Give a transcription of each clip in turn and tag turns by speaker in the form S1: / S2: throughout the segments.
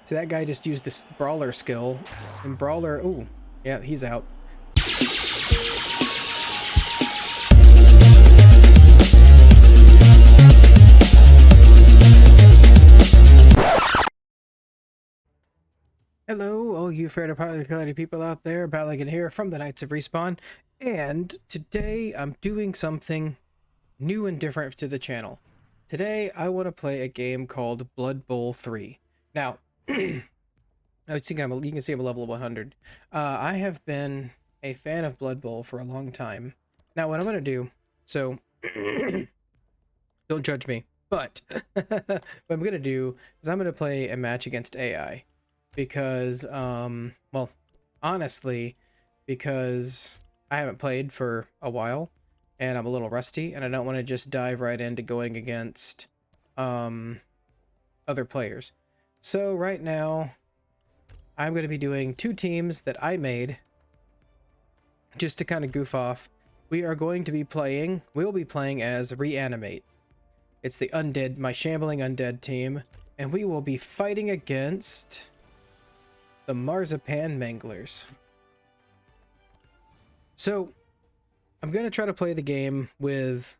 S1: So that guy just used this brawler skill, and brawler, ooh, yeah, he's out. Hello, all you fair to popularity people out there, Balagan here from the Knights of Respawn, and today I'm doing something new and different to the channel. Today I want to play a game called Blood Bowl 3. Now, I think you can see I'm a level 100. I have been a fan of Blood Bowl for a long time. Now what I'm going to do, so don't judge me, but what I'm going to do is I'm going to play a match against AI. Because, well, honestly, because I haven't played for a while, and I'm a little rusty, and I don't want to just dive right into going against, other players. So right now, I'm going to be doing two teams that I made, just to kind of goof off. We'll be playing as Re-Animate. It's the undead, my shambling undead team, and we will be fighting against the Marzipan Manglers. So, I'm going to try to play the game with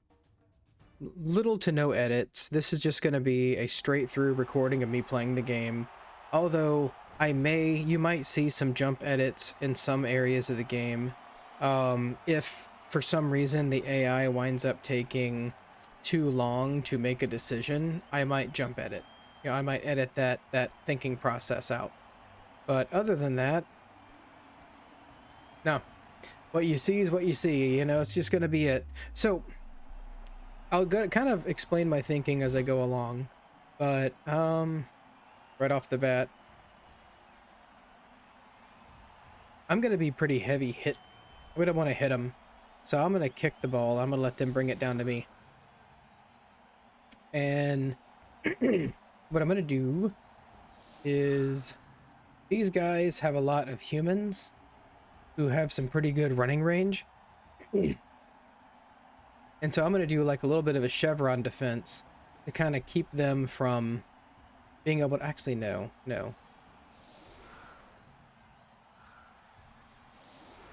S1: little to no edits. This is just going to be a straight through recording of me playing the game. Although, you might see some jump edits in some areas of the game. If, for some reason, the AI winds up taking too long to make a decision, I might jump edit. You know, I might edit that thinking process out. But other than that, no. What you see is what you see, you know, it's just going to be it. So, I'll kind of explain my thinking as I go along. But, right off the bat, I'm going to be pretty heavy hit. We don't want to hit them. So I'm going to kick the ball. I'm going to let them bring it down to me. And what I'm going to do is... these guys have a lot of humans who have some pretty good running range. And so I'm going to do like a little bit of a chevron defense to kind of keep them from being able to... actually, no.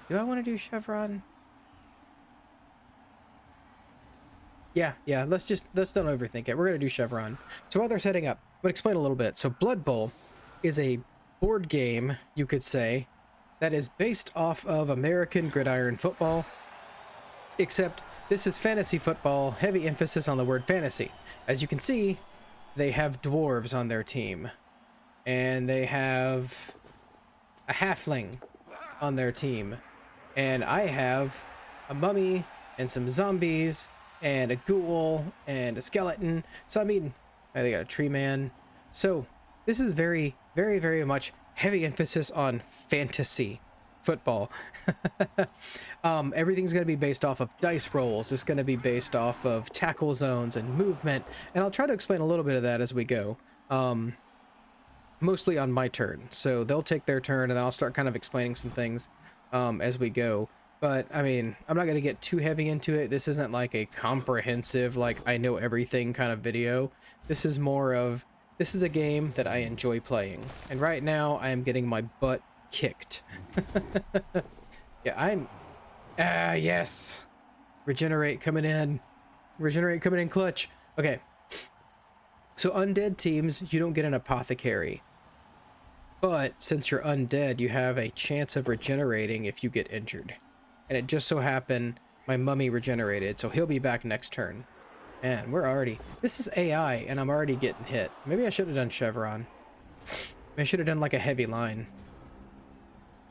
S1: Do I want to do chevron? Yeah, let's don't overthink it. We're going to do chevron. So while they're setting up, I'm going to explain a little bit. So Blood Bowl is a board game, you could say, that is based off of American gridiron football, except this is fantasy football, heavy emphasis on the word fantasy. As you can see, they have dwarves on their team, and they have a halfling on their team, and I have a mummy and some zombies and a ghoul and a skeleton. So I mean, they got a tree man. So this is very, very, very much heavy emphasis on fantasy football. Everything's going to be based off of dice rolls. It's going to be based off of tackle zones and movement. And I'll try to explain a little bit of that as we go. Mostly on my turn. So they'll take their turn and then I'll start kind of explaining some things as we go. But, I mean, I'm not going to get too heavy into it. This isn't like a comprehensive, like, I know everything kind of video. This is more of... this is a game that I enjoy playing, and right now I am getting my butt kicked. Yeah, yes! Regenerate coming in. Regenerate coming in clutch. Okay. So undead teams, you don't get an apothecary. But since you're undead, you have a chance of regenerating if you get injured. And it just so happened my mummy regenerated, so he'll be back next turn. Man, we're already... this is AI, and I'm already getting hit. Maybe I should have done chevron. I should have done like a heavy line.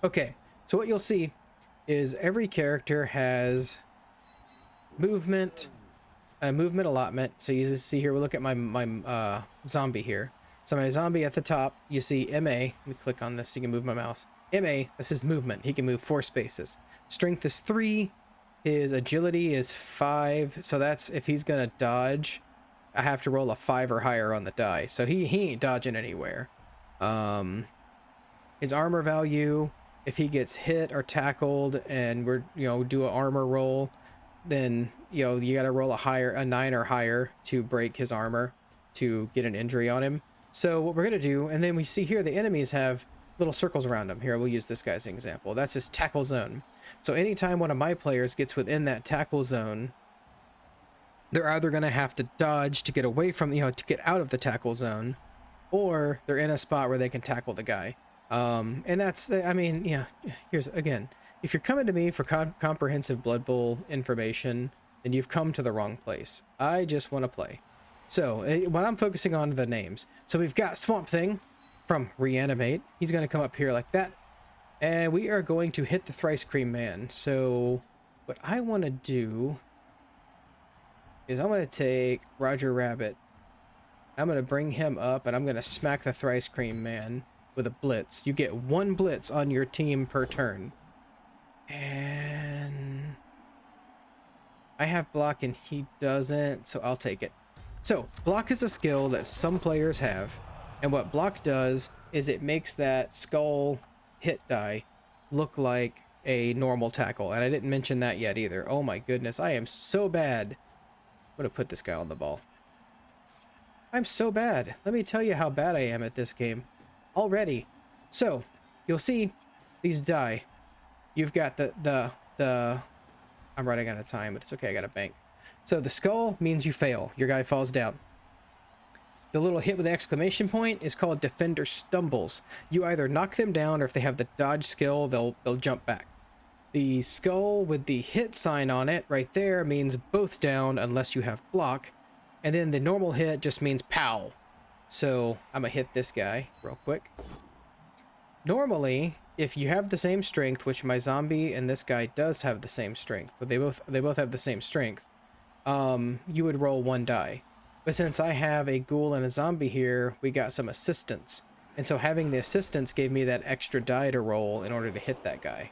S1: Okay, so what you'll see is every character has movement, movement allotment. So you see here, we'll look at my zombie here. So my zombie at the top, you see MA. Let me click on this so you can move my mouse. MA, this is movement. He can move 4 spaces. Strength is 3. His agility is 5, so that's if he's gonna dodge, I have to roll a 5 or higher on the die. So he ain't dodging anywhere. His armor value, if he gets hit or tackled and we're do an armor roll, then you gotta roll a 9 or higher to break his armor to get an injury on him. So what we're going to do, and then we see here the enemies have little circles around them. Here, we'll use this guy as an example. That's his tackle zone. So anytime one of my players gets within that tackle zone, they're either going to have to dodge to get away from, to get out of the tackle zone, or they're in a spot where they can tackle the guy. And that's, I mean, yeah, here's, again, if you're coming to me for comprehensive Blood Bowl information, then you've come to the wrong place. I just want to play. So when I'm focusing on the names, so we've got Swamp Thing from Re-Animate. He's going to come up here like that. And we are going to hit the Thrice Cream Man. So what I want to do is I'm going to take Roger Rabbit. I'm going to bring him up and I'm going to smack the Thrice Cream Man with a blitz. You get 1 blitz on your team per turn. And I have block and he doesn't, so I'll take it. So block is a skill that some players have, and what block does is it makes that skull hit die look like a normal tackle. And I didn't mention that yet either. Oh my goodness, I am so bad. I'm gonna put this guy on the ball. I'm so bad. Let me tell you how bad I am at this game already. So you'll see these die. You've got the I'm running out of time, but it's okay, I got a bank. So the skull means you fail. Your guy falls down. The little hit with the exclamation point is called Defender Stumbles. You either knock them down, or if they have the dodge skill, they'll jump back. The skull with the hit sign on it right there means both down unless you have block. And then the normal hit just means pow. So I'm gonna hit this guy real quick. Normally, if you have the same strength, which my zombie and this guy does have the same strength, but they both have the same strength, you would roll 1 die. But since I have a ghoul and a zombie here, we got some assistance. And so having the assistance gave me that extra die to roll in order to hit that guy.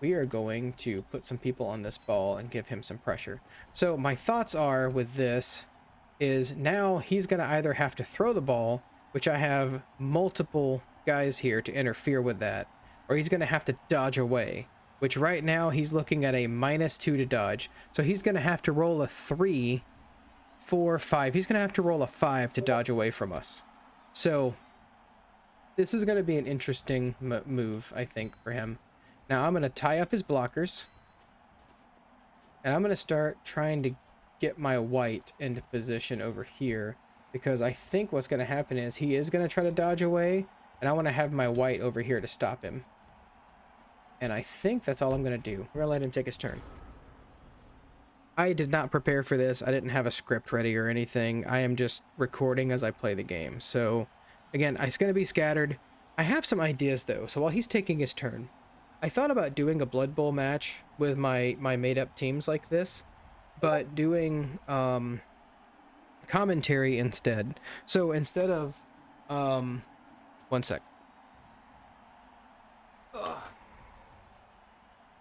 S1: We are going to put some people on this ball and give him some pressure. So my thoughts are with this is now he's going to either have to throw the ball, which I have multiple guys here to interfere with that, or he's going to have to dodge away, which right now he's looking at a -2 to dodge. So he's going to have to roll a 3, 4, 5. He's going to have to roll a 5 to dodge away from us. So this is going to be an interesting move, I think, for him. Now I'm going to tie up his blockers, and I'm going to start trying to get my white into position over here, because I think what's going to happen is he is going to try to dodge away, and I want to have my white over here to stop him. And I think that's all I'm going to do. We're going to let him take his turn. I did not prepare for this. I didn't have a script ready or anything. I am just recording as I play the game. So again, it's going to be scattered. I have some ideas though. So while he's taking his turn, I thought about doing a Blood Bowl match with my made up teams like this, but doing commentary instead. So instead of one sec.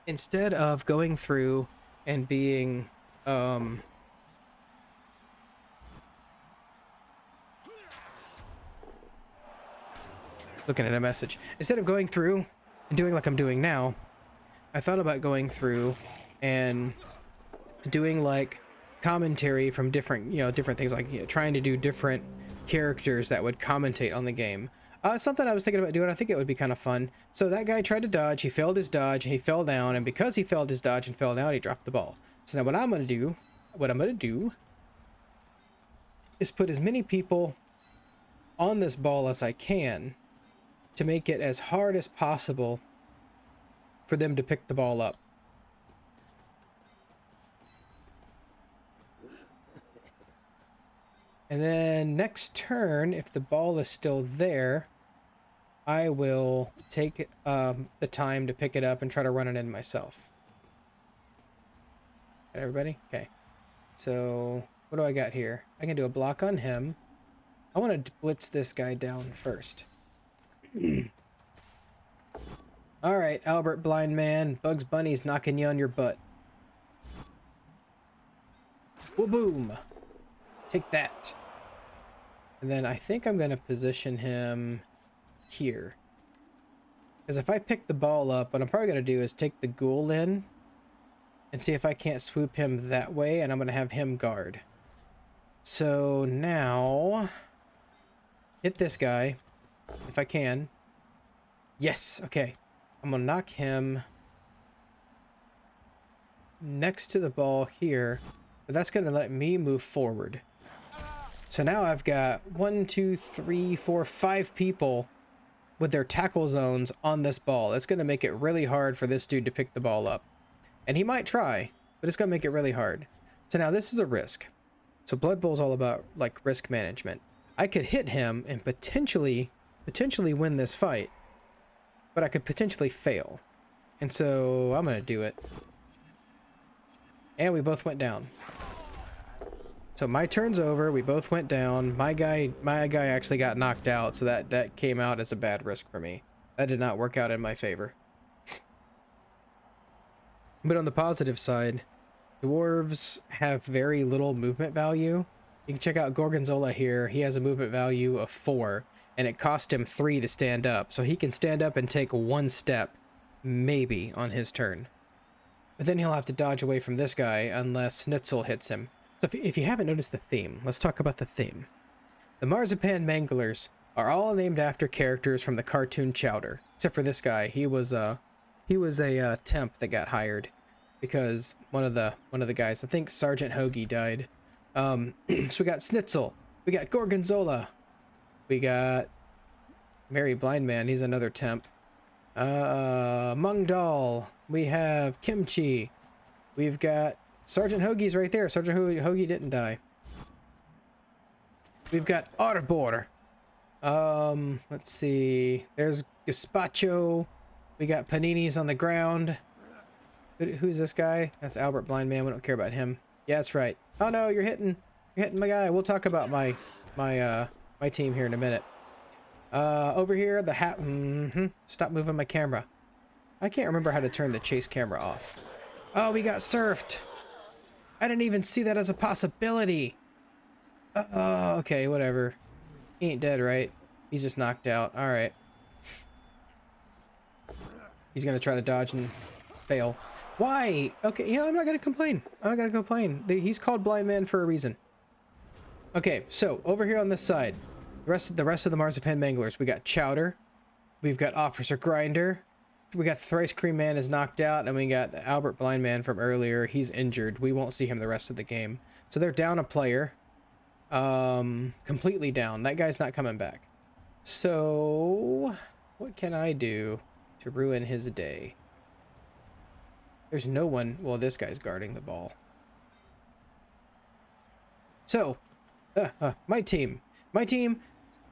S1: Instead of going through and being looking at a message, instead of going through and doing like I'm doing now, I thought about going through and doing like commentary from different, different things, like trying to do different characters that would commentate on the game. Something I was thinking about doing. I think it would be kind of fun. So that guy tried to dodge, he failed his dodge, and he fell down, and because he failed his dodge and fell down, he dropped the ball. So now what I'm going to do is put as many people on this ball as I can to make it as hard as possible for them to pick the ball up. And then next turn, if the ball is still there, I will take the time to pick it up and try to run it in myself. Got everybody? Okay. So what do I got here? I can do a block on him. I want to blitz this guy down first. All right, Albert Blind Man. Bugs Bunny's knocking you on your butt. Boom. Take that. And then I think I'm going to position him here. Because if I pick the ball up, what I'm probably going to do is take the ghoul in and see if I can't swoop him that way, and I'm going to have him guard. So now hit this guy if I can. Yes, okay. I'm gonna knock him next to the ball here, but that's gonna let me move forward. So now I've got 1, 2, 3, 4, 5 people with their tackle zones on this ball. It's gonna make it really hard for this dude to pick the ball up. And he might try, but it's gonna make it really hard. So now this is a risk. So Blood Bowl's all about like risk management. I could hit him and potentially win this fight, but I could potentially fail. And so I'm gonna do it. And we both went down. So my turn's over. We both went down. My guy actually got knocked out, so that came out as a bad risk for me. That did not work out in my favor. But on the positive side, dwarves have very little movement value. You can check out Gorgonzola here. He has a movement value of 4, and it cost him 3 to stand up. So he can stand up and take 1 step, maybe, on his turn. But then he'll have to dodge away from this guy unless Schnitzel hits him. So if you haven't noticed the theme, let's talk about the theme. The Marzipan Manglers are all named after characters from the cartoon Chowder, except for this guy. He was a temp that got hired because one of the guys, I think Sergeant Hoagie, died. So we got Schnitzel, we got Gorgonzola, we got Merry Blind Man. He's another temp. Mungdal. We have Kimchi. We've got Sergeant Hoagie's right there. Sergeant Hoagie didn't die. We've got Arbor. Let's see. There's Gazpacho. We got Paninis on the ground. Who's this guy? That's Albert Blind Man. We don't care about him. Yeah, that's right. Oh no, you're hitting my guy. We'll talk about my team here in a minute. Over here, the hat. Stop moving my camera. I can't remember how to turn the chase camera off. Oh, we got surfed. I didn't even see that as a possibility. Okay, whatever. He ain't dead, right? He's just knocked out. All right. He's gonna try to dodge and fail. Why? Okay, I'm not gonna complain. I'm not gonna complain. He's called Blind Man for a reason. Okay, so over here on this side, the rest of the Marzipan Manglers, we got Chowder, we've got Officer Grinder, we got Thrice Cream Man is knocked out, and we got Albert Blind Man from earlier. He's injured. We won't see him the rest of the game. So they're down a player. Completely down. That guy's not coming back. So what can I do to ruin his day? There's no one. Well, this guy's guarding the ball. So, my team,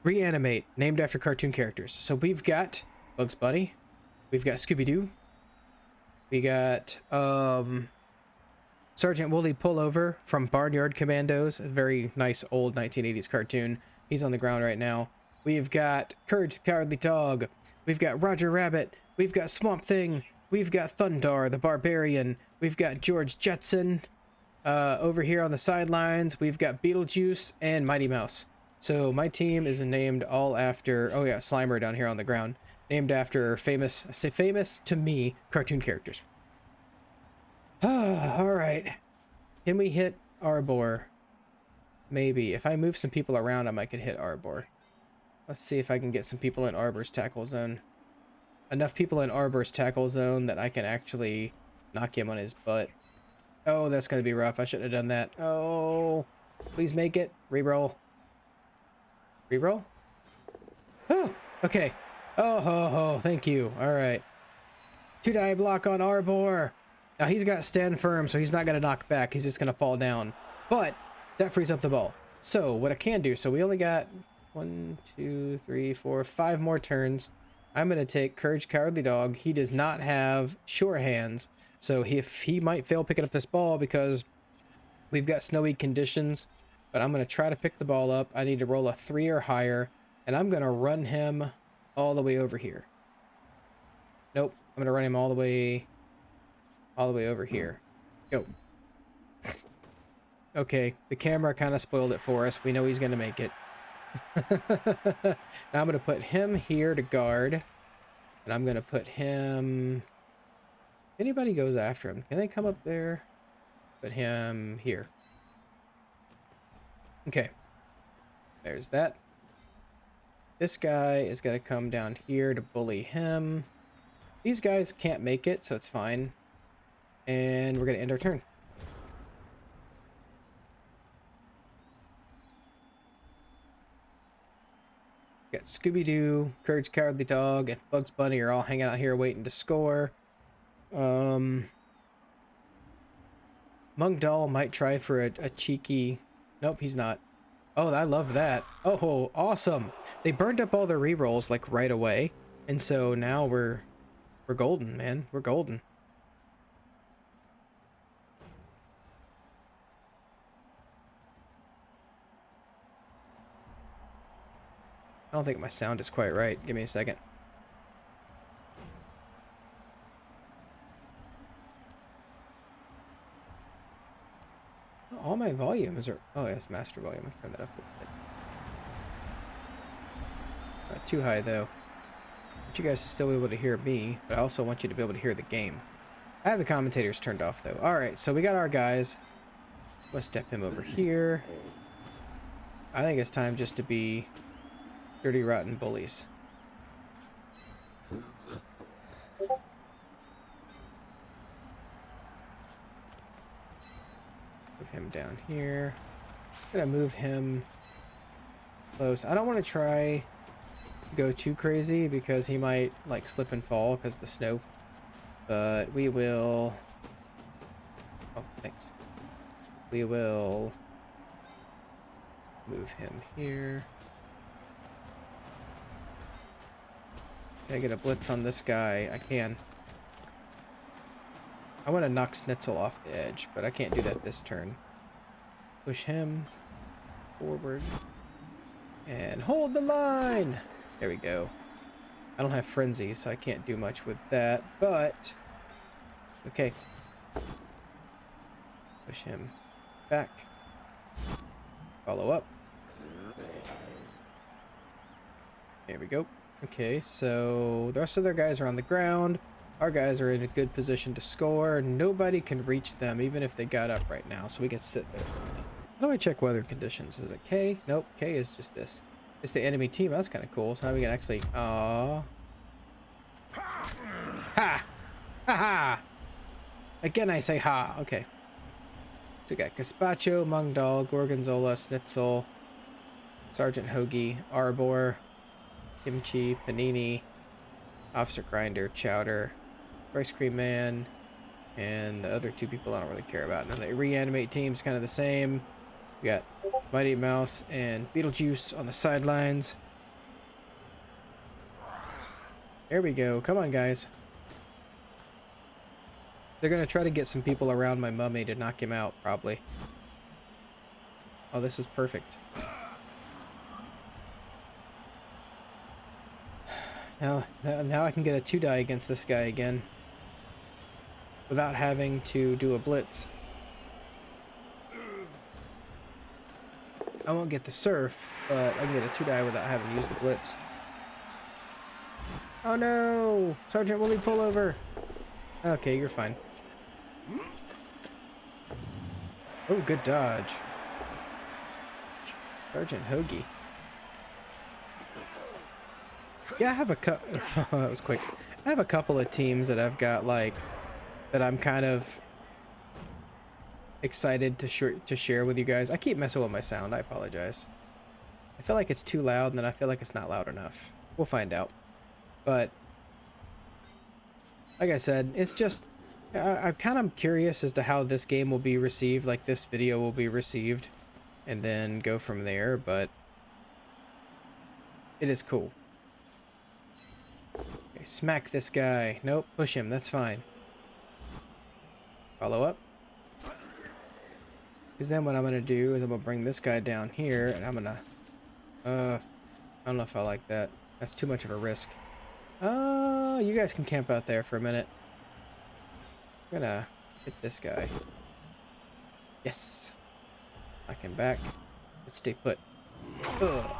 S1: Re-Animate, named after cartoon characters. So we've got Bugs Bunny, we've got Scooby-Doo, we got Sergeant Wooly Pullover from Barnyard Commandos, a very nice old 1980s cartoon. He's on the ground right now. We've got Courage the Cowardly Dog, we've got Roger Rabbit, we've got Swamp Thing, we've got Thundar the Barbarian, we've got George Jetson. Over here on the sidelines, we've got Beetlejuice and Mighty Mouse. So my team is named all after, oh yeah, Slimer down here on the ground, named after famous, I say famous to me, cartoon characters. All right. Can we hit Arbor? Maybe. If I move some people around him, I could hit Arbor. Let's see if I can get some people in Arbor's tackle zone. Enough people in Arbor's tackle zone that I can actually knock him on his butt. Oh, that's going to be rough. I shouldn't have done that. Oh, please make it. Reroll. Reroll? Oh, okay. Oh, thank you. All right. 2-die block on Arbor. Now he's got stand firm, so he's not going to knock back. He's just going to fall down. But that frees up the ball. So what I can do, so we only got 1, 2, 3, 4, 5 more turns. I'm going to take Courage Cowardly Dog. He does not have sure hands. So if he might fail picking up this ball because we've got snowy conditions, but I'm going to try to pick the ball up. I need to roll a 3 or higher, and I'm going to run him all the way over here. Nope, I'm going to run him all the way over here. Go. Okay, the camera kind of spoiled it for us. We know he's going to make it. Now I'm going to put him here to guard, and I'm going to put him... Anybody goes after him, can they come up there? Put him here. Okay. There's that. This guy is going to come down here to bully him. These guys can't make it, so it's fine. And we're going to end our turn. Got Scooby-Doo, Courage Cowardly Dog, and Bugs Bunny are all hanging out here waiting to score. Mung Doll might try for a cheeky... Nope, he's not. Oh, I love that. Oh, awesome. They burned up all their rerolls like right away. And so now we're golden, man. We're golden. I don't think my sound is quite right. Give me a second. All my volumes are... Oh, yes, master volume. I'll turn that up a little bit. Not too high, though. I want you guys to still be able to hear me, but I also want you to be able to hear the game. I have the commentators turned off, though. Alright, so we got our guys. Let's step him over here. I think it's time just to be dirty, rotten bullies. Move him down here. I'm gonna move him close. I don't want to try go too crazy because he might like slip and fall because of the snow. But we will... Oh, thanks. We will move him here. Can I get a blitz on this guy? I can. I want to knock Schnitzel off the edge, but I can't do that this turn. Push him forward. And hold the line! There we go. I don't have Frenzy, so I can't do much with that, but... Okay. Push him back. Follow up. There we go. Okay, so the rest of their guys are on the ground. Our guys are in a good position to score. Nobody can reach them, even if they got up right now, so we can sit there. How do I check weather conditions? Is it K? Nope, K is just this. It's the enemy team. That's kind of cool. So now we can actually... Aww. Ha! Ha ha! Again, I say ha. Okay. So we got Gazpacho, Mungdal, Gorgonzola, Schnitzel, Sergeant Hoagie, Arbor, Kimchi, Panini, Officer Grinder, Chowder, Ice Cream Man, and the other two people I don't really care about. Now the Re-Animate team's kind of the same. We got Mighty Mouse and Beetlejuice on the sidelines. There we go. Come on, guys. They're going to try to get some people around my mummy to knock him out, probably. Oh, this is perfect. Now I can get a 2-die against this guy again. Without having to do a blitz. I won't get the surf, but I can get a 2-die without having to use the blitz. Oh no! Sergeant Willie, pull over! Okay, you're fine. Oh, good dodge. Sergeant Hoagie. Yeah, I have a couple... Oh, that was quick. I have a couple of teams that I've got, like... that I'm kind of... excited to share with you guys. I keep messing with my sound. I apologize. I feel like it's too loud, and then I feel like it's not loud enough. We'll find out. But... like I said, it's just... I'm kind of curious as to how this game will be received, like this video will be received, and then go from there, but it is cool. Okay, smack this guy. Nope, push him, that's fine. Follow up. Because then what I'm going to do is I'm going to bring this guy down here, and I'm going to... I don't know if I like that. That's too much of a risk. You guys can camp out there for a minute. I'm gonna hit this guy. Yes. Knock him back. Let's stay put. Ugh.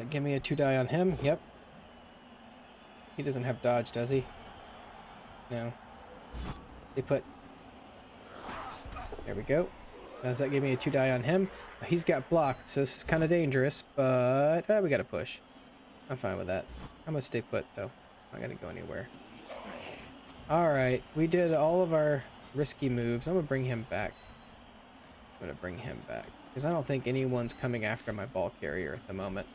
S1: Give me a 2-die on him. Yep. He doesn't have dodge, does he? No. Stay put. There we go. Does that give me a 2 die on him? He's got blocked, so this is kind of dangerous, but we gotta push. I'm fine with that. I'm gonna stay put, though. I'm not gonna go anywhere. Alright, we did all of our risky moves. I'm gonna bring him back. Because I don't think anyone's coming after my ball carrier at the moment.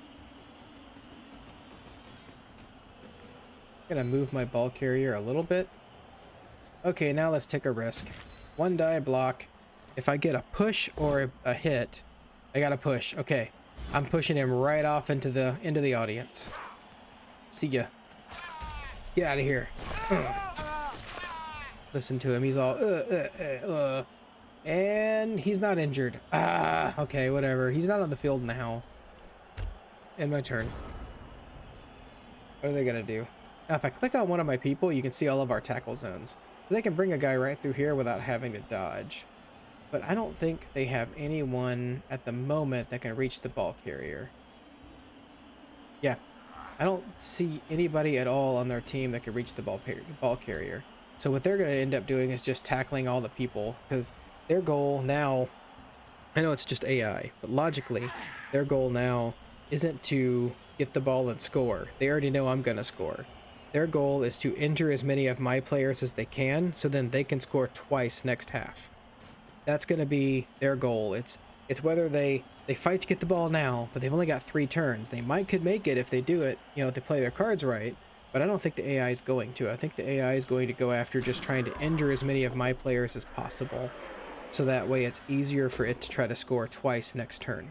S1: I'm gonna move my ball carrier a little bit. Okay, now let's take a risk. 1 die block. If I get a push or a hit, I gotta push. Okay, I'm pushing him right off into the audience. See ya. Get out of here. Listen to him. He's all and he's not injured. Okay, whatever. He's not on the field now. And my turn. What are they gonna do? Now, if I click on one of my people, you can see all of our tackle zones. They can bring a guy right through here without having to dodge. But I don't think they have anyone at the moment that can reach the ball carrier. Yeah, I don't see anybody at all on their team that can reach the ball carrier. So what they're going to end up doing is just tackling all the people, because their goal now, I know it's just AI, but logically, their goal now isn't to get the ball and score. They already know I'm going to score. Their goal is to injure as many of my players as they can, so then they can score twice next half. That's going to be their goal. It's whether they fight to get the ball now, but they've only got 3 turns. They could make it if they do it, if they play their cards right, but I don't think the AI is going to. I think the AI is going to go after just trying to injure as many of my players as possible, so that way it's easier for it to try to score twice next turn.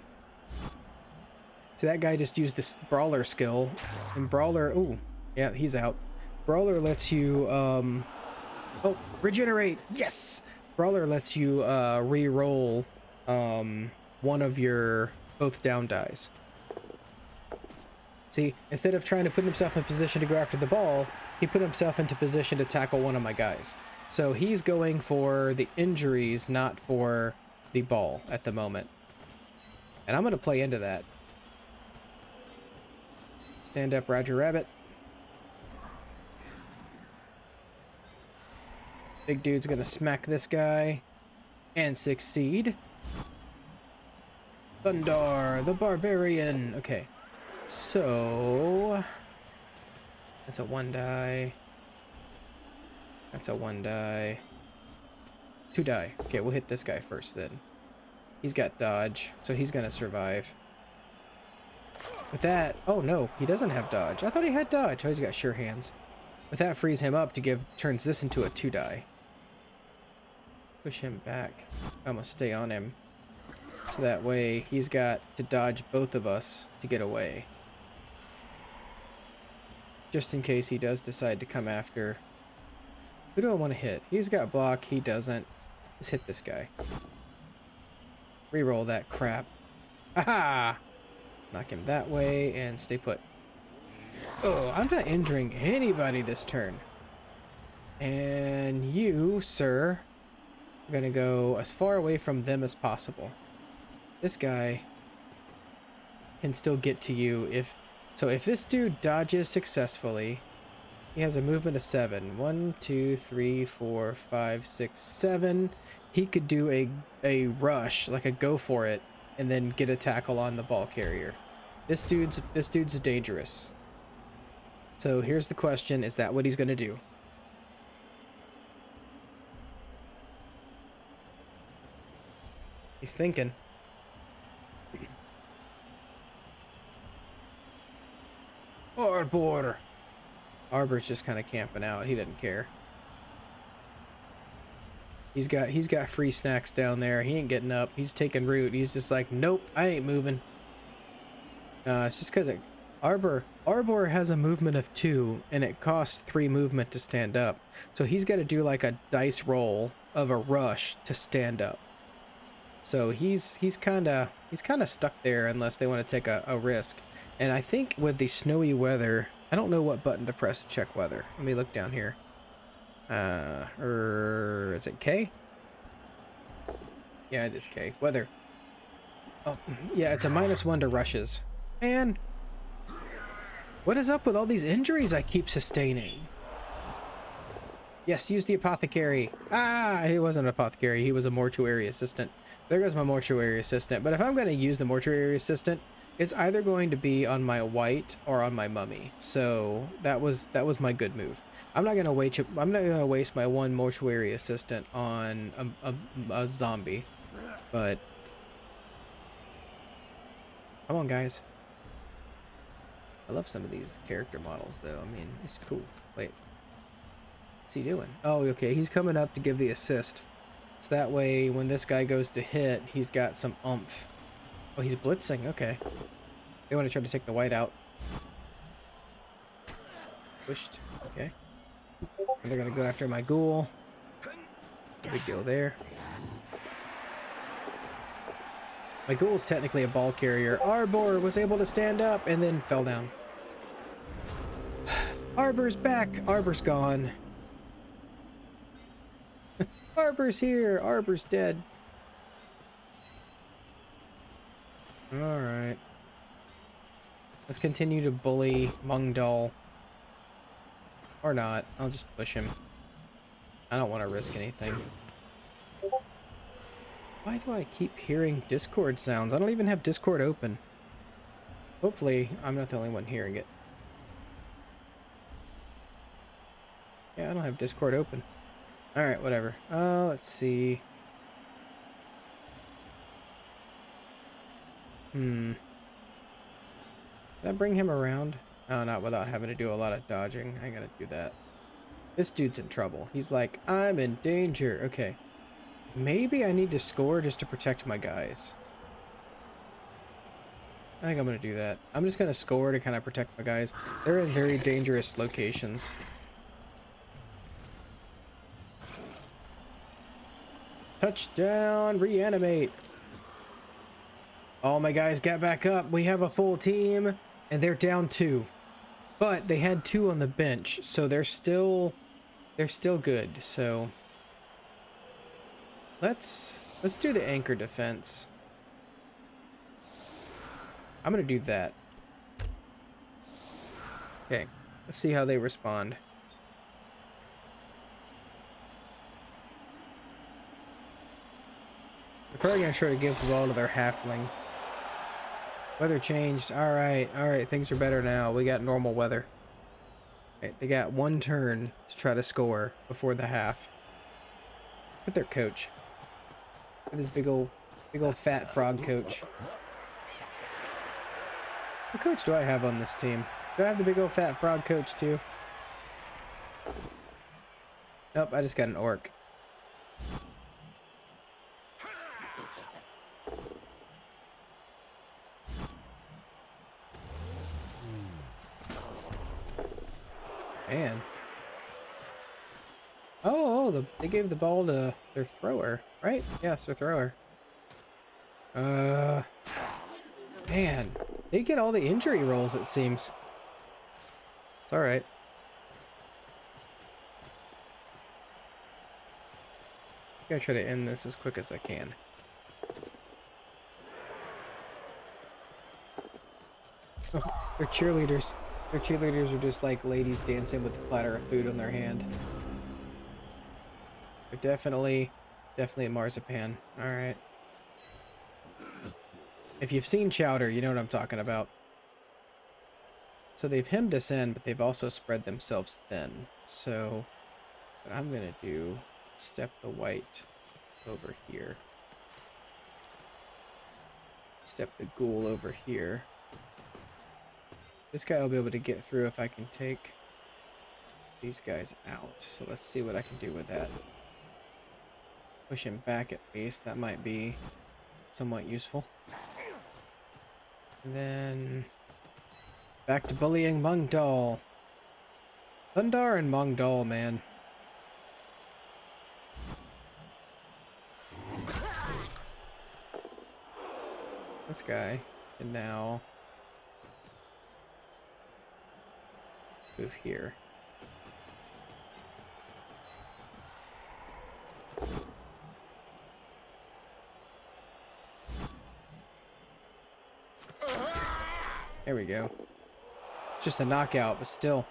S1: So that guy just used this Brawler skill, and Brawler, ooh, yeah, he's out. Brawler lets you, regenerate, yes! Brawler lets you re-roll one of your both down dies. See, instead of trying to put himself in position to go after the ball, he put himself into position to tackle one of my guys. So he's going for the injuries, not for the ball at the moment. And I'm going to play into that. Stand up, Roger Rabbit. Big dude's gonna smack this guy and succeed. Thundar, the barbarian. Okay, so that's a 1 die. That's a 1 die. 2 die. Okay, we'll hit this guy first then. He's got dodge, so he's gonna survive. With that, oh no, he doesn't have dodge. I thought he had dodge. Oh, he's got sure hands. With that, frees him up to turns this into a 2 die. Push him back. I'm gonna stay on him, so that way he's got to dodge both of us to get away, just in case he does decide to come after. Who do I want to hit? He's got block, he doesn't. Let's hit this guy. Reroll that crap. Aha! Knock him that way and stay put. Oh, I'm not injuring anybody this turn. And you, sir, I'm gonna go as far away from them as possible. This guy can still get to you if this dude dodges successfully, he has a movement of 7. 1, 2, 3, 4, 5, 6, 7. He could do a rush, like a go for it, and then get a tackle on the ball carrier. This dude's dangerous. So here's the question, is that what he's gonna do? He's thinking. Arbor. Arbor's just kind of camping out. He doesn't care. He's got free snacks down there. He ain't getting up. He's taking root. He's just like, nope, I ain't moving. It's just because Arbor has a movement of 2, and it costs 3 movement to stand up. So he's got to do like a dice roll of a rush to stand up. So he's kind of stuck there unless they want to take a risk. And I think with the snowy weather, I don't know what button to press to check weather. Let me look down here. Is it K? Yeah, it is K. Weather. Oh, yeah, it's a -1 to rushes. Man, what is up with all these injuries I keep sustaining? Yes, use the apothecary. Ah, he wasn't an apothecary. He was a mortuary assistant. There goes my mortuary assistant. But if I'm going to use the mortuary assistant, it's either going to be on my white or on my mummy. So that was my good move. I'm not going to wait. I'm not going to waste my one mortuary assistant on a zombie. But come on, guys. I love some of these character models, though. I mean, it's cool. Wait. What's he doing? Oh, okay. He's coming up to give the assist. So that way, when this guy goes to hit, he's got some oomph. Oh, he's blitzing. Okay. They want to try to take the white out. Pushed. Okay. And they're going to go after my ghoul. No big deal there. My ghoul's technically a ball carrier. Arbor was able to stand up and then fell down. Arbor's back. Arbor's gone. Arbor's here. Arbor's dead. Alright. Let's continue to bully Mungdal. Or not. I'll just push him. I don't want to risk anything. Why do I keep hearing Discord sounds? I don't even have Discord open. Hopefully, I'm not the only one hearing it. Yeah, I don't have Discord open. Alright, whatever. Let's see. Did I bring him around? Oh, not without having to do a lot of dodging. I gotta do that. This dude's in trouble. He's like, I'm in danger. Okay. Maybe I need to score just to protect my guys. I think I'm gonna do that. I'm just gonna score to kind of protect my guys. They're in very dangerous locations. Touchdown, Re-Animate. All my guys got back up. We have a full team, and they're down 2. But they had 2 on the bench, so they're still good. So let's do the anchor defense. I'm gonna do that. Okay, let's see how they respond. They're probably gonna try to give the ball to their halfling. Weather changed. Alright, things are better now. We got normal weather. Okay, they got 1 turn to try to score before the half. Look at their coach. Look at his big old fat frog coach. What coach do I have on this team? Do I have the big old fat frog coach too? Nope, I just got an orc. Man. They gave the ball to their thrower, right? Yes, their thrower. Man. They get all the injury rolls, it seems. It's alright. I'm gonna try to end this as quick as I can. Oh, they're cheerleaders. Their cheerleaders are just like ladies dancing with a platter of food on their hand. They're definitely a Marzipan. Alright. If you've seen Chowder, you know what I'm talking about. So they've hemmed us in, but they've also spread themselves thin. So what I'm gonna do, step the white over here. Step the ghoul over here. This guy will be able to get through if I can take these guys out. So let's see what I can do with that. Push him back at least. That might be somewhat useful. And then back to bullying Mungdal. Thundar and Mungdal, man. This guy can now move here. There we go. It's just a knockout, but still.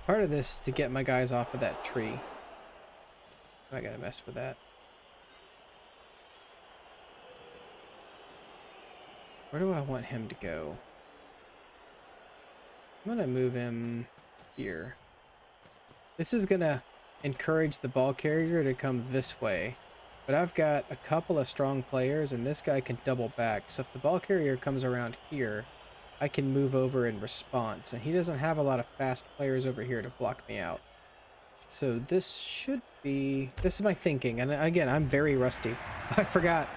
S1: Part of this is to get my guys off of that tree. I gotta mess with that. Where do I want him to go? I'm gonna move him here. This is gonna encourage the ball carrier to come this way. But I've got a couple of strong players and this guy can double back. So if the ball carrier comes around here, I can move over in response. And he doesn't have a lot of fast players over here to block me out. So this should be... This is my thinking. And again, I'm very rusty. I forgot.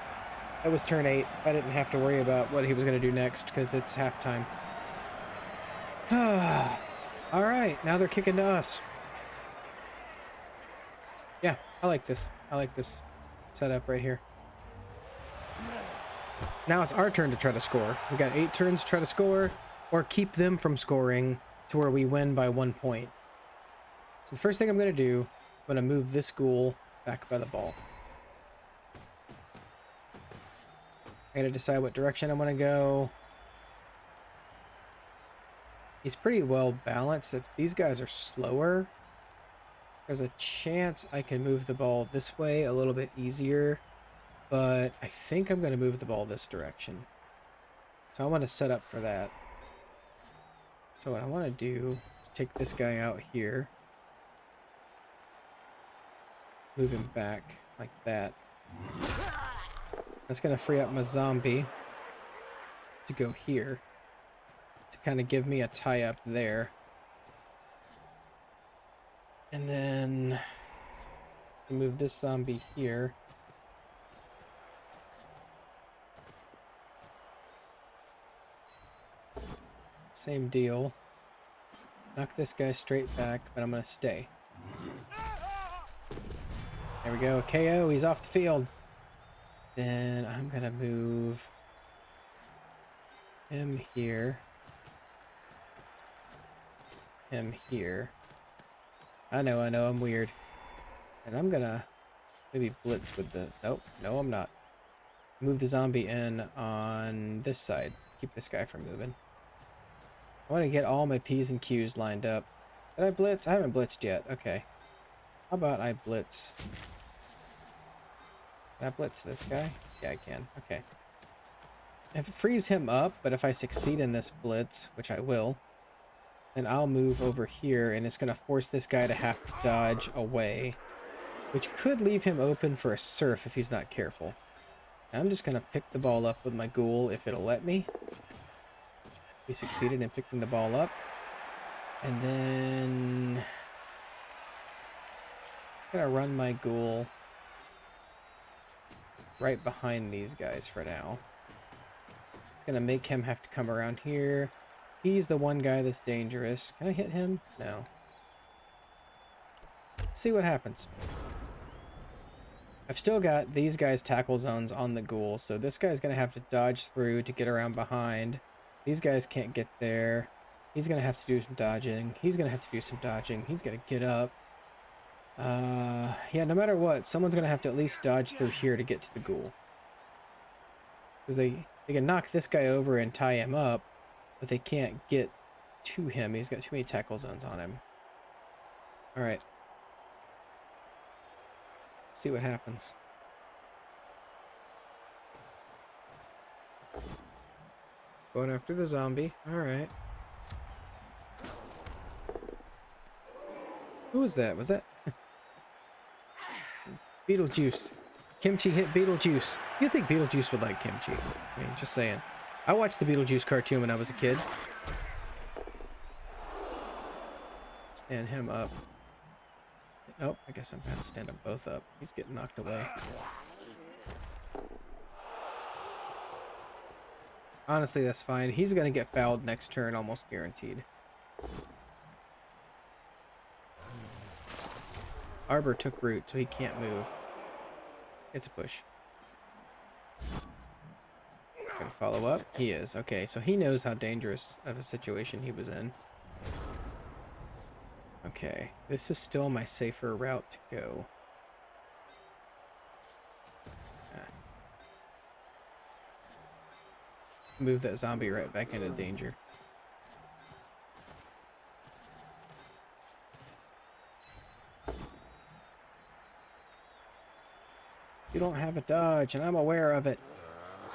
S1: That was turn 8. I didn't have to worry about what he was going to do next because it's halftime. Alright, now they're kicking to us. Yeah, I like this. I like this setup right here. Now it's our turn to try to score. We got 8 turns to try to score or keep them from scoring to where we win by 1 point. So the first thing I'm going to do, I'm going to move this ghoul back by the ball. I got to decide what direction I want to go. He's pretty well balanced. If these guys are slower, there's a chance I can move the ball this way a little bit easier. But I think I'm going to move the ball this direction. So I want to set up for that. So what I want to do is take this guy out here. Move him back like that. That's going to free up my zombie to go here. To kind of give me a tie-up there. And then move this zombie here. Same deal. Knock this guy straight back, but I'm going to stay. There we go. KO. He's off the field. Then I'm going to move him here. Him here. I know, I'm weird. And I'm going to maybe blitz with the... Nope. No, I'm not. Move the zombie in on this side. Keep this guy from moving. I want to get all my P's and Q's lined up. Did I blitz? I haven't blitzed yet. Okay. How about I blitz? Can I blitz this guy? Yeah, I can. Okay. If it frees him up, but if I succeed in this blitz, which I will, then I'll move over here, and it's going to force this guy to have to dodge away, which could leave him open for a surf if he's not careful. I'm just going to pick the ball up with my ghoul if it'll let me. We succeeded in picking the ball up. And then I'm going to run my ghoul right behind these guys for now. It's going to make him have to come around here. He's the one guy that's dangerous. Can I hit him? No. Let's see what happens. I've still got these guys' tackle zones on the ghoul, so this guy's going to have to dodge through to get around behind. These guys can't get there. He's going to have to do some dodging. He's going to have to do some dodging. He's going to get up. Yeah, no matter what, someone's going to have to at least dodge through here to get to the ghoul. Because they can knock this guy over and tie him up, but they can't get to him. He's got too many tackle zones on him. Alright. Let's see what happens. Going after the zombie. Alright. Who was that? Was that... Beetlejuice. Kimchi hit Beetlejuice. You'd think Beetlejuice would like kimchi. I mean, just saying. I watched the Beetlejuice cartoon when I was a kid. Stand him up. Nope, I guess I'm going to stand them both up. He's getting knocked away. Honestly, that's fine. He's going to get fouled next turn, almost guaranteed. Arbor took root, so he can't move. It's a push. Gonna follow up? He is. Okay, so he knows how dangerous of a situation he was in. Okay, this is still my safer route to go. Move that zombie right back into danger. You don't have a dodge, and I'm aware of it.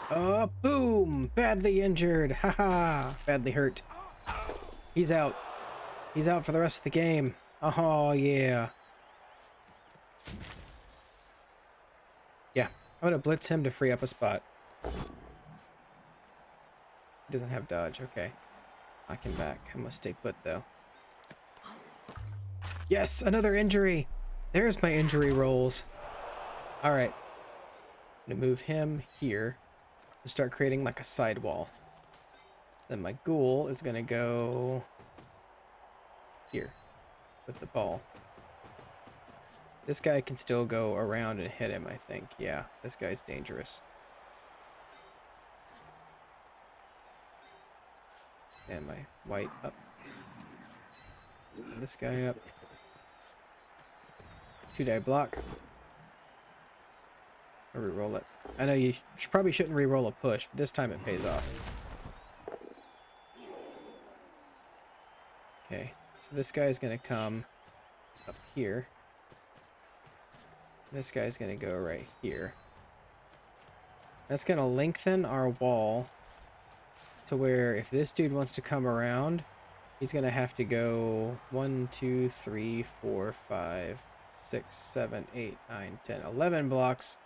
S1: Oh, boom! Badly injured. Haha. Badly hurt. He's out. He's out for the rest of the game. Oh, yeah. Yeah. I'm gonna blitz him to free up a spot. He doesn't have dodge. Okay. Knock him back. I must stay put, though. Yes! Another injury! There's my injury rolls. Alright. I'm gonna move him here and start creating like a sidewall. Then my ghoul is gonna go here with the ball. This guy can still go around and hit him, I think. Yeah, this guy's dangerous. And my white up. Send this guy up. 2-die block. Or re-roll it. I know you probably shouldn't re-roll a push, but this time it pays off. Okay, so this guy's gonna come up here. This guy's gonna go right here. That's gonna lengthen our wall to where if this dude wants to come around, he's gonna have to go 1, 2, 3, 4, 5, 6, 7, 8, 9, 10, 11 blocks.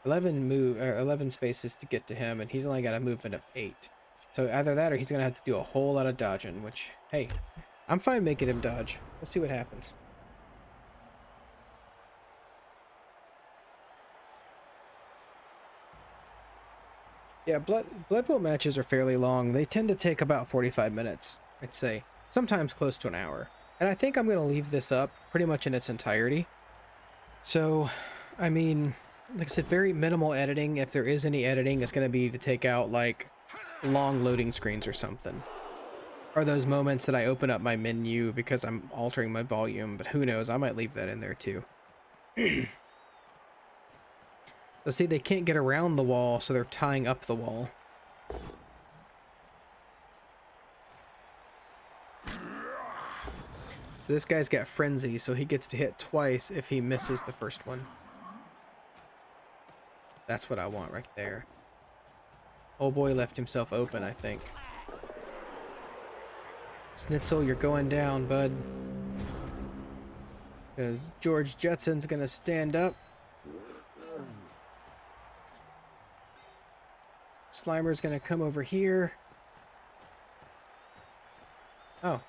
S1: 11 spaces to get to him, and he's only got a movement of 8. So either that or he's gonna have to do a whole lot of dodging, which, hey, I'm fine making him dodge. Let's see what happens. Yeah, Blood Bowl matches are fairly long. They tend to take about 45 minutes, I'd say. Sometimes close to an hour. And I think I'm gonna leave this up pretty much in its entirety. So, I mean, like I said, very minimal editing. If there is any editing, it's going to be to take out, like, long loading screens or something. Or those moments that I open up my menu because I'm altering my volume, but who knows, I might leave that in there too. So see, they can't get around the wall, so they're tying up the wall. So this guy's got frenzy, so he gets to hit twice if he misses the first one. That's what I want right there. Oh boy left himself open, I think. Snitzel, you're going down, bud. Because George Jetson's gonna stand up. Slimer's gonna come over here. Oh,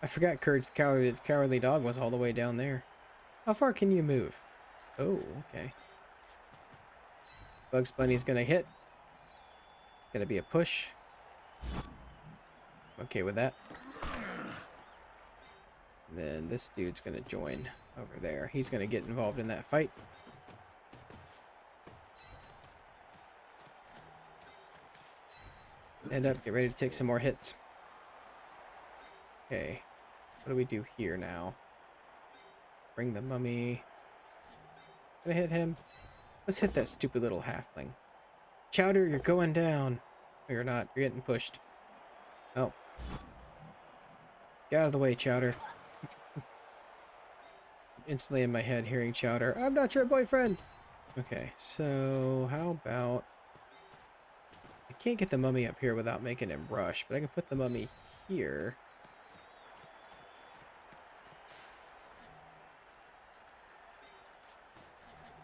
S1: I forgot Courage the Cowardly Dog was all the way down there. How far can you move? Oh, okay. Bugs Bunny's gonna hit. Gonna be a push. Okay with that. And then this dude's gonna join over there. He's gonna get involved in that fight. Stand up, get ready to take some more hits. Okay. What do we do here now? Bring the mummy. Gonna hit him. Let's hit that stupid little halfling. Chowder, you're going down. No, you're not. You're getting pushed. Oh. Get out of the way, Chowder. Instantly in my head hearing Chowder. I'm not your boyfriend! Okay, so how about... I can't get the mummy up here without making him rush, but I can put the mummy here.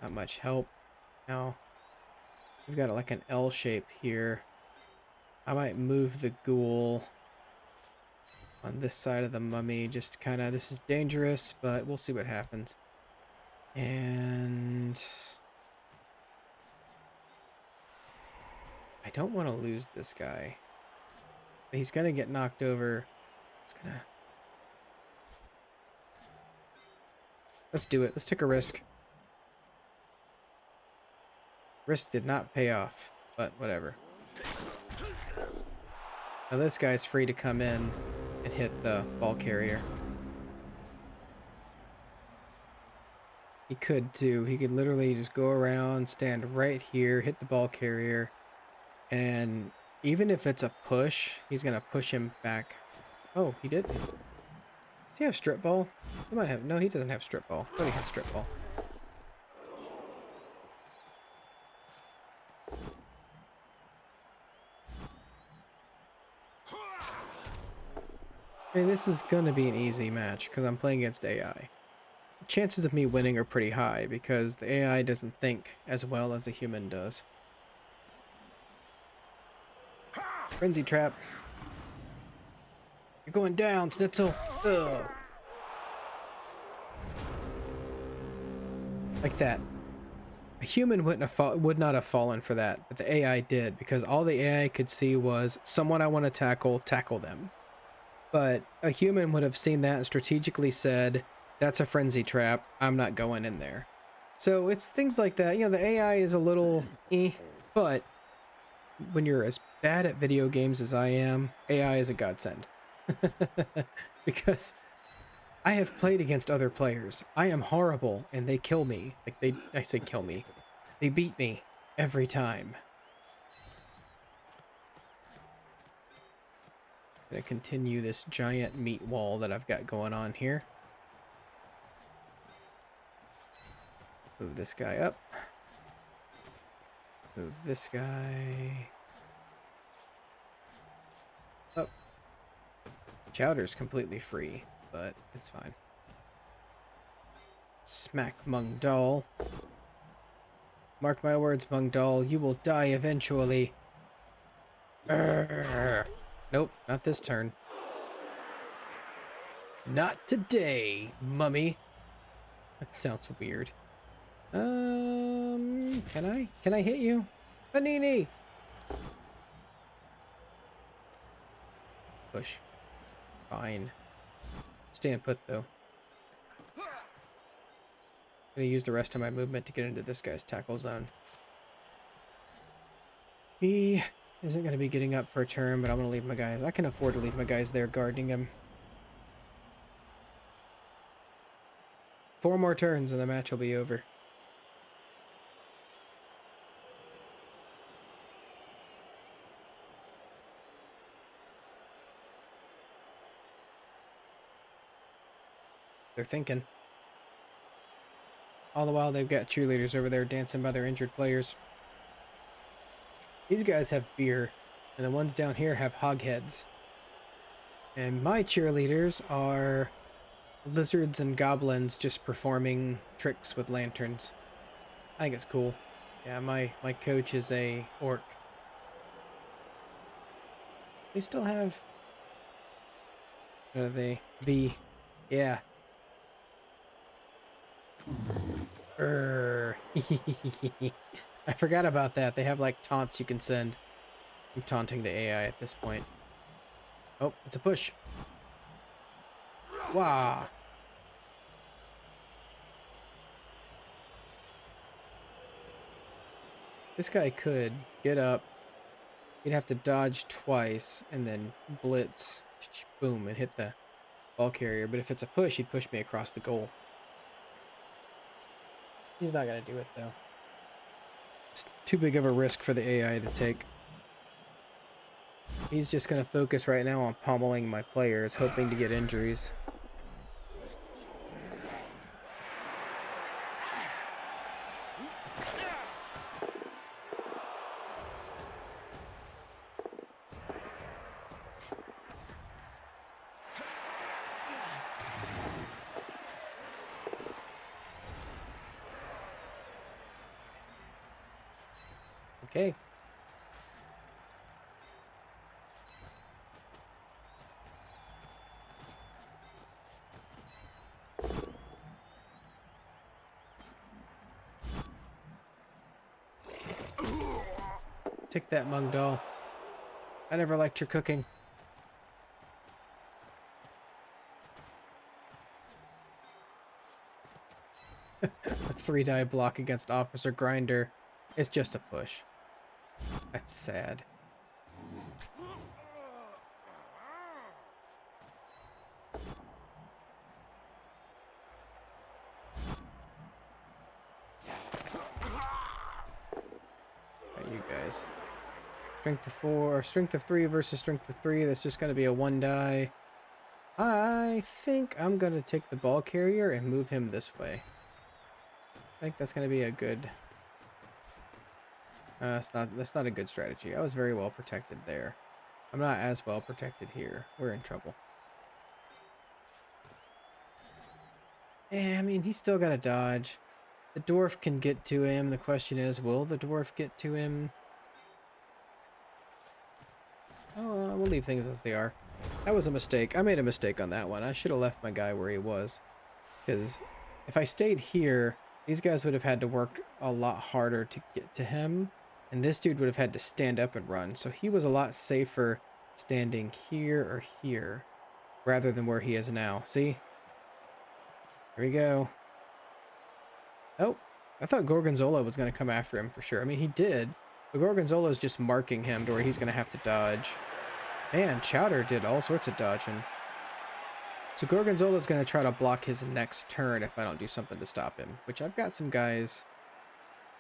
S1: Not much help. Now, we've got like an L shape here. I might move the ghoul on this side of the mummy. Just kind of, this is dangerous, but we'll see what happens. And I don't want to lose this guy. He's gonna get knocked over. It's gonna... Let's do it. Let's take a risk. Risk did not pay off, but whatever. Now this guy's free to come in and hit the ball carrier. He could too. He could literally just go around, stand right here, hit the ball carrier, and even if it's a push, he's gonna push him back. Oh, he didn't. Does he have strip ball? He might have. No, he doesn't have strip ball. I thought he had strip ball. I mean, this is gonna be an easy match because I'm playing against AI. The chances of me winning are pretty high because the AI doesn't think as well as a human does. Frenzy trap. You're going down, Schnitzel. Ugh. Like that. A human would not have fallen for that, but the AI did because all the AI could see was someone I want to tackle them. But a human would have seen that and strategically said, that's a frenzy trap, I'm not going in there. So it's things like that. You know, the AI is a little but when you're as bad at video games as I am, AI is a godsend. Because I have played against other players. I am horrible and they kill me. I say kill me. They beat me every time. I'm gonna continue this giant meat wall that I've got going on here. Move this guy up. Move this guy up. Chowder's completely free, but it's fine. Smack Mung Doll. Mark my words, Mung Doll, you will die eventually. Urgh. Nope, not this turn. Not today, mummy. That sounds weird. Can I? Can I hit you? Panini! Push. Fine. Stand put, though. I'm gonna use the rest of my movement to get into this guy's tackle zone. He isn't gonna be getting up for a turn, but I'm gonna leave my guys. I can afford to leave my guys there guarding him. 4 more turns and the match will be over. They're thinking. All the while, they've got cheerleaders over there dancing by their injured players. These guys have beer, and the ones down here have hog heads. And my cheerleaders are lizards and goblins just performing tricks with lanterns. I think it's cool. Yeah, my coach is a orc. They still have... What are they? Yeah. I forgot about that. They have like taunts you can send. I'm taunting the AI at this point. Oh, it's a push. Wow. This guy could get up. He'd have to dodge twice and then blitz. Boom, and hit the ball carrier. But if it's a push, he'd push me across the goal. He's not going to do it, though. It's too big of a risk for the AI to take. He's just going to focus right now on pummeling my players, hoping to get injuries. Okay. Take that, Mung Doll. I never liked your cooking. A 3-die block against Officer Grinder is just a push. That's sad. You guys. Strength of 4, or Strength of 3 versus Strength of 3. That's just going to be a 1-die. I think I'm going to take the ball carrier and move him this way. I think that's going to be a good... that's not a good strategy. I was very well protected there. I'm not as well protected here. We're in trouble. I mean, he's still got to dodge. The dwarf can get to him. The question is, will the dwarf get to him? Oh, we'll leave things as they are. That was a mistake. I made a mistake on that one. I should have left my guy where he was. Because if I stayed here, these guys would have had to work a lot harder to get to him. And this dude would have had to stand up and run. So he was a lot safer standing here or here rather than where he is now. See? Here we go. Oh, I thought Gorgonzola was going to come after him for sure. I mean, he did. But Gorgonzola is just marking him to where he's going to have to dodge. Man, Chowder did all sorts of dodging. So Gorgonzola's going to try to block his next turn if I don't do something to stop him. Which I've got some guys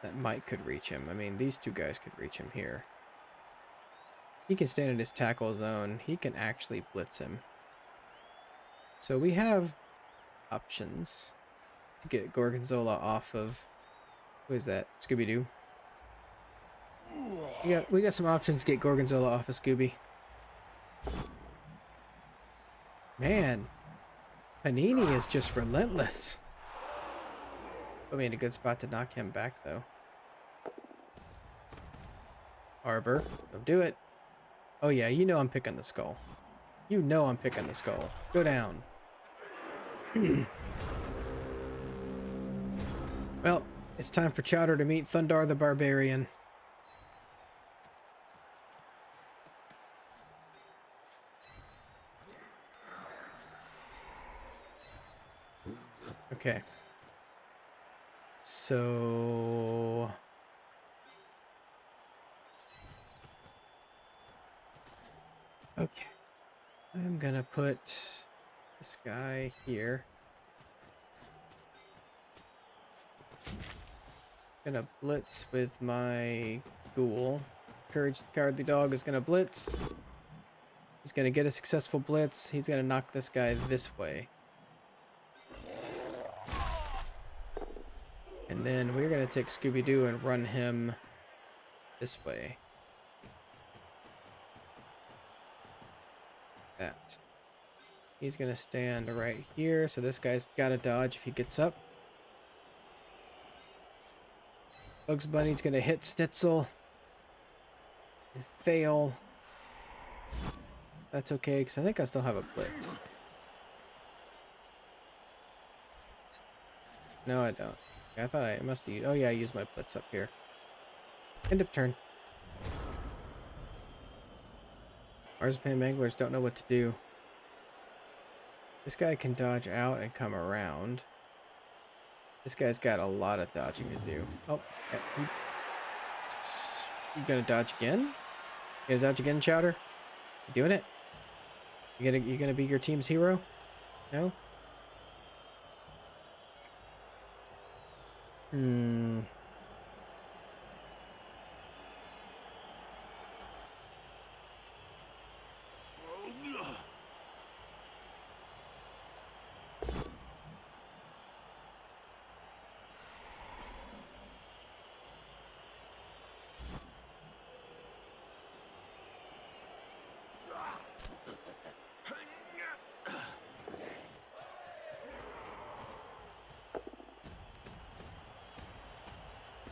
S1: that could reach him. I mean, these two guys could reach him here. He can stand in his tackle zone. He can actually blitz him. So we have options to get Gorgonzola off of... Who is that? Scooby-Doo. We got some options to get Gorgonzola off of Scooby. Man, Panini is just relentless. Put me in a good spot to knock him back, though. Arbor, don't do it. Oh yeah, you know I'm picking the skull. You know I'm picking the skull. Go down. Well, it's time for Chowder to meet Thundar the Barbarian. Okay. So... Okay. I'm gonna put this guy here. Gonna blitz with my ghoul. Courage the Cowardly Dog is gonna blitz. He's gonna get a successful blitz. He's gonna knock this guy this way. And then we're gonna take Scooby-Doo and run him this way. That. He's gonna stand right here, so this guy's gotta dodge if he gets up. Bugs Bunny's gonna hit Stitzel and fail. That's okay, because I think I still have a blitz. No, I don't. I thought I must have... Oh yeah, I used my blitz up here. End of turn. Marzipan Manglers don't know what to do. This guy can dodge out and come around. This guy's got a lot of dodging to do. Oh, yeah, you gonna dodge again? You gonna dodge again, Chowder? You doing it? You gonna be your team's hero? No?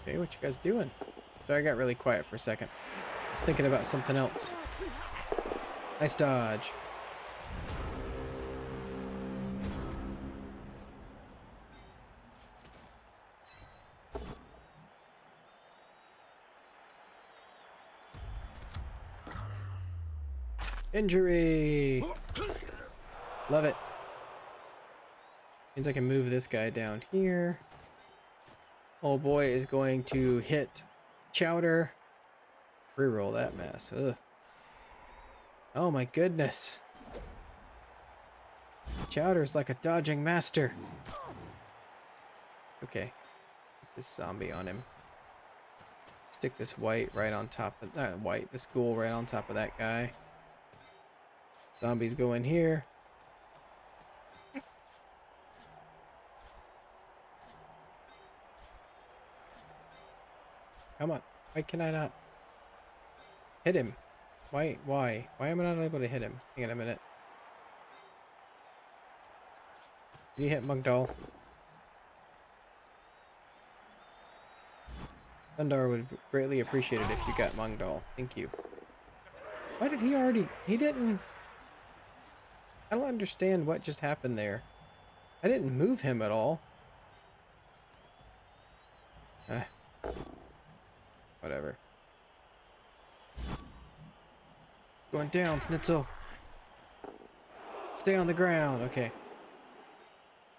S1: Okay, what you guys doing? Sorry, I got really quiet for a second. I was thinking about something else. Nice dodge. Injury! Love it. Means I can move this guy down here. Old boy is going to hit Chowder. Reroll that mess. Ugh. Oh my goodness. Chowder's like a dodging master. It's okay. Put this zombie on him. Stick this white right on top of that this ghoul right on top of that guy. Zombies go in here. Come on. Why can I not hit him? Why? Why am I not able to hit him? Hang on a minute. Did you hit Mugdoll? Gundar would greatly appreciate it if you got Mangdal. Thank you. Why did he already... He didn't... I don't understand what just happened there. I didn't move him at all. Whatever. Going down, Snitzel. Stay on the ground. Okay.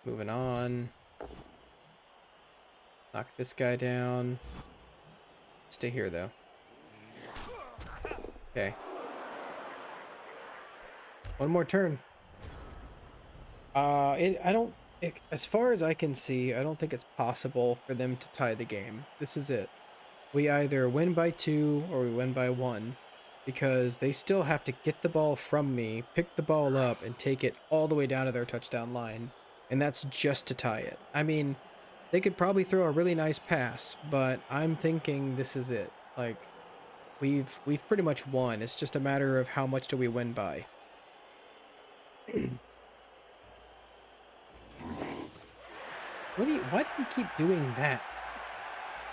S1: Moving on. Knock this guy down. Stay here, though. Okay. One more turn. As far as I can see, I don't think it's possible for them to tie the game. This is it. We either win by 2 or we win by 1, because they still have to get the ball from me, pick the ball up, and take it all the way down to their touchdown line. And that's just to tie it. I mean, they could probably throw a really nice pass, but I'm thinking this is it. Like, we've pretty much won. It's just a matter of how much do we win by. Why do you keep doing that?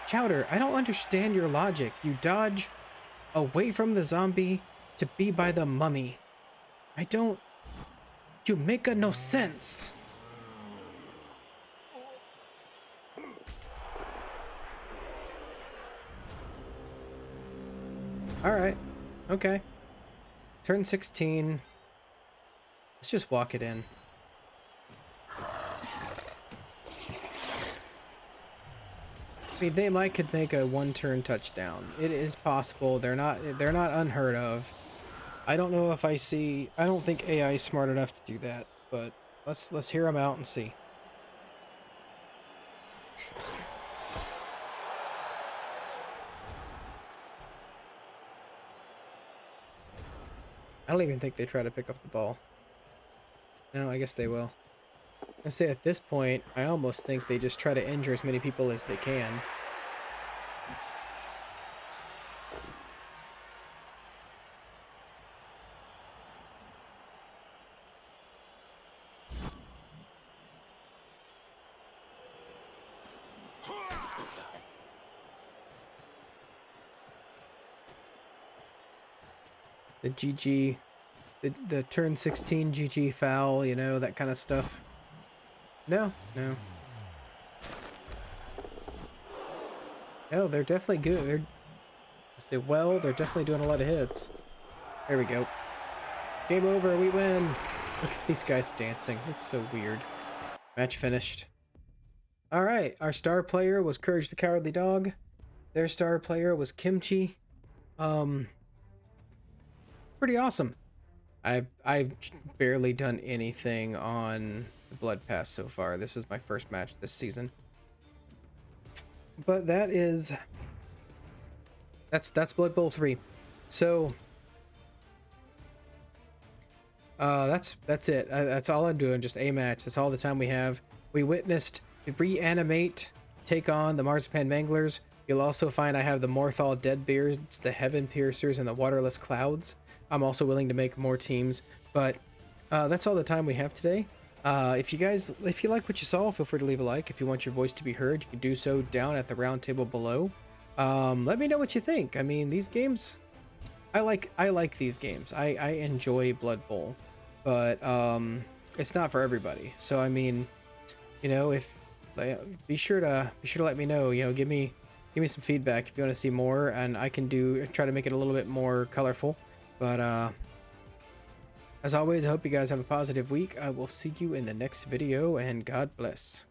S1: Chowder, I don't understand your logic. You dodge away from the zombie to be by the mummy. I don't... You make no sense. Alright. Okay. Turn 16. Let's just walk it in. I mean, they could make a one-turn touchdown. It is possible. They're not unheard of. I don't know if I don't think AI is smart enough to do that, but let's hear them out and see. I don't even think they try to pick up the ball. No, I guess they will. I say at this point, I almost think they just try to injure as many people as they can. The GG, the turn 16 GG foul, you know, that kind of stuff. No. No, they're definitely good. They're definitely doing a lot of hits. There we go. Game over, we win. Look at these guys dancing. It's so weird. Match finished. Alright, our star player was Courage the Cowardly Dog. Their star player was Kimchi. Pretty awesome. I've barely done anything on the Blood Pass so far. This is my first match this season. But that's Blood Bowl 3. So that's it. That's all I'm doing, just a match. That's all the time we have. We witnessed the Re-Animate take on the Marzipan Manglers. You'll also find I have the Morthal Deadbeards, the Heaven Piercers, and the Waterless Clouds. I'm also willing to make more teams, but that's all the time we have today. If you like what you saw, feel free to leave a like. If you want your voice to be heard, you can do so down at the round table below. Let me know what you think. I mean, these games, I like these games. I enjoy Blood Bowl, but it's not for everybody. So I mean, you know, be sure to let me know. You know, give me some feedback if you want to see more, and I can try to make it a little bit more colorful. But as always, I hope you guys have a positive week. I will see you in the next video, and God bless.